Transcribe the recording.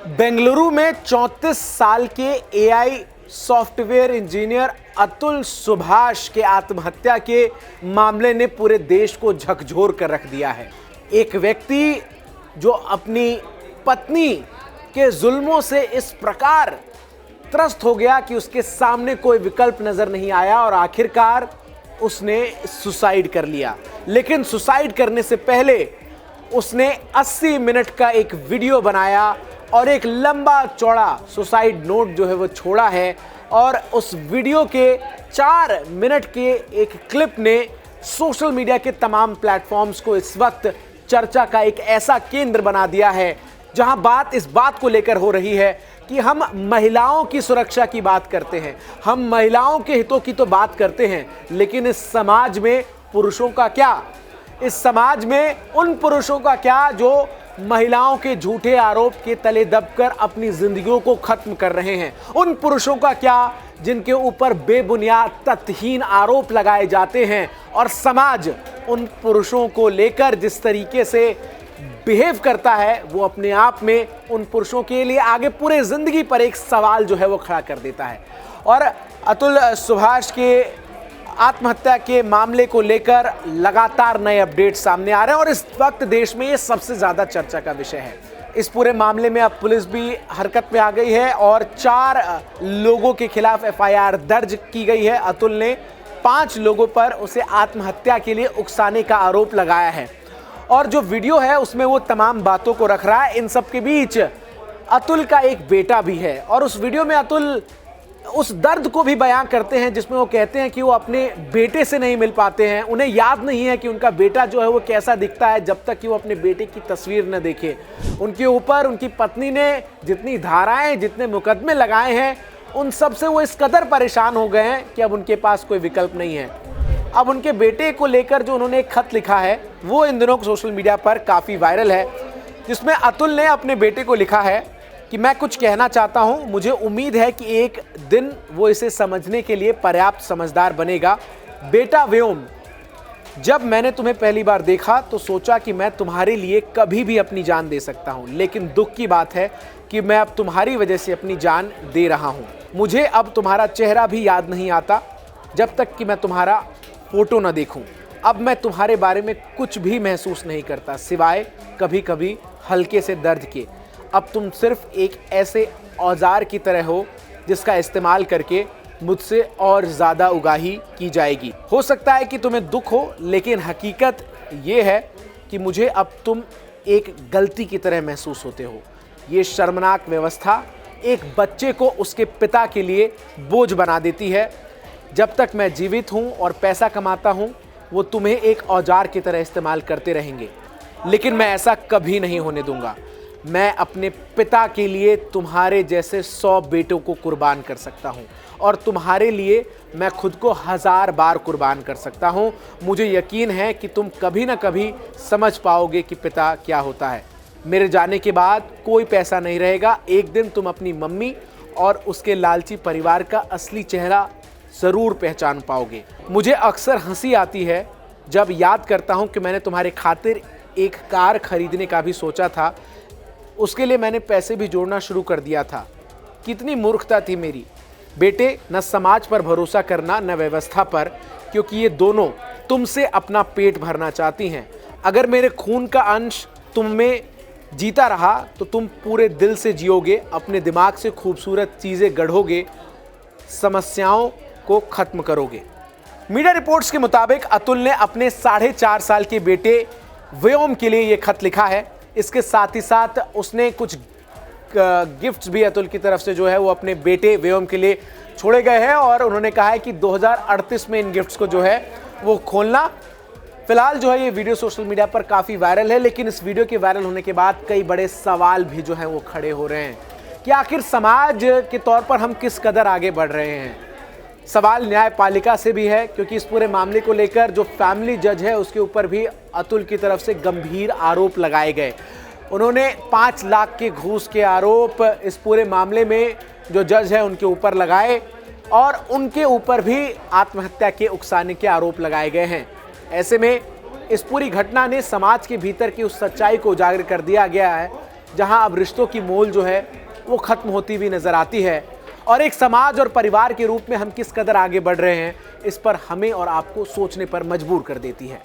बेंगलुरु में 34 साल के AI software engineer Atul Subhash के आत्महत्या के मामले ने पूरे देश को झकझोर कर रख दिया है। एक व्यक्ति जो अपनी पत्नी के जुल्मों से इस प्रकार त्रस्त हो गया कि उसके सामने कोई विकल्प नजर नहीं आया और आखिरकार उसने सुसाइड कर लिया। लेकिन सुसाइड करने से पहले उसने 80 मिनट का एक वीडियो बनाया और एक लंबा चौड़ा सुसाइड नोट जो है वो छोड़ा है। और उस वीडियो के 4 मिनट के एक क्लिप ने सोशल मीडिया के तमाम प्लेटफॉर्म्स को इस वक्त चर्चा का एक ऐसा केंद्र बना दिया है, जहां बात इस बात को लेकर हो रही है कि हम महिलाओं की सुरक्षा की बात करते हैं, हम महिलाओं के हितों की तो बात करते हैं, लेकिन इस समाज में पुरुषों का क्या? इस समाज में उन पुरुषों का क्या जो महिलाओं के झूठे आरोप के तले दबकर अपनी जिंदगियों को खत्म कर रहे हैं? उन पुरुषों का क्या जिनके ऊपर बेबुनियाद तथ्यहीन आरोप लगाए जाते हैं और समाज उन पुरुषों को लेकर जिस तरीके से बिहेव करता है वो अपने आप में उन पुरुषों के लिए आगे पूरे जिंदगी पर एक सवाल जो है वो खड़ा कर देता है। और अतुल सुभाष के आत्महत्या के मामले को लेकर लगातार नए अपडेट सामने आ रहे हैं और इस वक्त देश में ये सबसे ज्यादा चर्चा का विषय है। इस पूरे मामले में अब पुलिस भी हरकत में आ गई है और 4 लोगों के खिलाफ एफआईआर दर्ज की गई है। अतुल ने 5 लोगों पर उसे आत्महत्या के लिए उकसाने का आरोप लगाया है और जो वीडियो है उसमें वो तमाम बातों को रख रहा है। इन सब के बीच अतुल का एक बेटा भी है और उस वीडियो में अतुल उस दर्द को भी बयां करते हैं जिसमें वो कहते हैं कि वो अपने बेटे से नहीं मिल पाते हैं, उन्हें याद नहीं है कि उनका बेटा जो है वो कैसा दिखता है जब तक कि वो अपने बेटे की तस्वीर न देखे। उनके ऊपर उनकी पत्नी ने जितनी धाराएं, जितने मुकदमे लगाए हैं, उन सब से वो इस कदर परेशान हो गए हैं कि अब उनके पास कोई विकल्प नहीं है। अब उनके बेटे को लेकर जो उन्होंने एक खत लिखा है वो इन दिनों सोशल मीडिया पर काफ़ी वायरल है, जिसमें अतुल ने अपने बेटे को लिखा है कि मैं कुछ कहना चाहता हूं, मुझे उम्मीद है कि एक दिन वो इसे समझने के लिए पर्याप्त समझदार बनेगा। बेटा व्योम, जब मैंने तुम्हें पहली बार देखा तो सोचा कि मैं तुम्हारे लिए कभी भी अपनी जान दे सकता हूं, लेकिन दुख की बात है कि मैं अब तुम्हारी वजह से अपनी जान दे रहा हूं। मुझे अब तुम्हारा चेहरा भी याद नहीं आता जब तक कि मैं तुम्हारा फोटो न देखूं। अब मैं तुम्हारे बारे में कुछ भी महसूस नहीं करता सिवाय कभी कभी हल्के से दर्द के। अब तुम सिर्फ एक ऐसे औजार की तरह हो जिसका इस्तेमाल करके मुझसे और ज़्यादा उगाही की जाएगी। हो सकता है कि तुम्हें दुख हो, लेकिन हकीकत ये है कि मुझे अब तुम एक गलती की तरह महसूस होते हो। ये शर्मनाक व्यवस्था एक बच्चे को उसके पिता के लिए बोझ बना देती है। जब तक मैं जीवित हूँ और पैसा कमाता हूँ, वो तुम्हें एक औजार की तरह इस्तेमाल करते रहेंगे, लेकिन मैं ऐसा कभी नहीं होने दूंगा। मैं अपने पिता के लिए तुम्हारे जैसे 100 बेटों को कुर्बान कर सकता हूं और तुम्हारे लिए मैं खुद को 1000 बार कुर्बान कर सकता हूं। मुझे यकीन है कि तुम कभी ना कभी समझ पाओगे कि पिता क्या होता है। मेरे जाने के बाद कोई पैसा नहीं रहेगा। एक दिन तुम अपनी मम्मी और उसके लालची परिवार का असली चेहरा ज़रूर पहचान पाओगे। मुझे अक्सर हंसी आती है जब याद करता हूं कि मैंने तुम्हारे खातिर एक कार खरीदने का भी सोचा था। उसके लिए मैंने पैसे भी जोड़ना शुरू कर दिया था। कितनी मूर्खता थी मेरी। बेटे, न समाज पर भरोसा करना न व्यवस्था पर, क्योंकि ये दोनों तुमसे अपना पेट भरना चाहती हैं। अगर मेरे खून का अंश तुम में जीता रहा तो तुम पूरे दिल से जियोगे, अपने दिमाग से खूबसूरत चीज़ें गढ़ोगे, समस्याओं को खत्म करोगे। मीडिया रिपोर्ट्स के मुताबिक अतुल ने अपने 4.5 साल के बेटे व्योम के लिए ये खत लिखा है। इसके साथ ही साथ उसने कुछ गिफ्ट्स भी अतुल की तरफ से जो है वो अपने बेटे व्योम के लिए छोड़े गए हैं और उन्होंने कहा है कि 2038 में इन गिफ्ट्स को जो है वो खोलना। फिलहाल जो है ये वीडियो सोशल मीडिया पर काफ़ी वायरल है, लेकिन इस वीडियो के वायरल होने के बाद कई बड़े सवाल भी जो हैं वो खड़े हो रहे हैं कि आखिर समाज के तौर पर हम किस कदर आगे बढ़ रहे हैं। सवाल न्यायपालिका से भी है, क्योंकि इस पूरे मामले को लेकर जो फैमिली जज है उसके ऊपर भी अतुल की तरफ से गंभीर आरोप लगाए गए। उन्होंने 5 लाख के घूस के आरोप इस पूरे मामले में जो जज है उनके ऊपर लगाए और उनके ऊपर भी आत्महत्या के उकसाने के आरोप लगाए गए हैं। ऐसे में इस पूरी घटना ने समाज के भीतर की उस सच्चाई को उजागर कर दिया गया है जहां अब रिश्तों की मोल जो है वो खत्म होती हुई नजर आती है। और एक समाज और परिवार के रूप में हम किस कदर आगे बढ़ रहे हैं, इस पर हमें और आपको सोचने पर मजबूर कर देती है।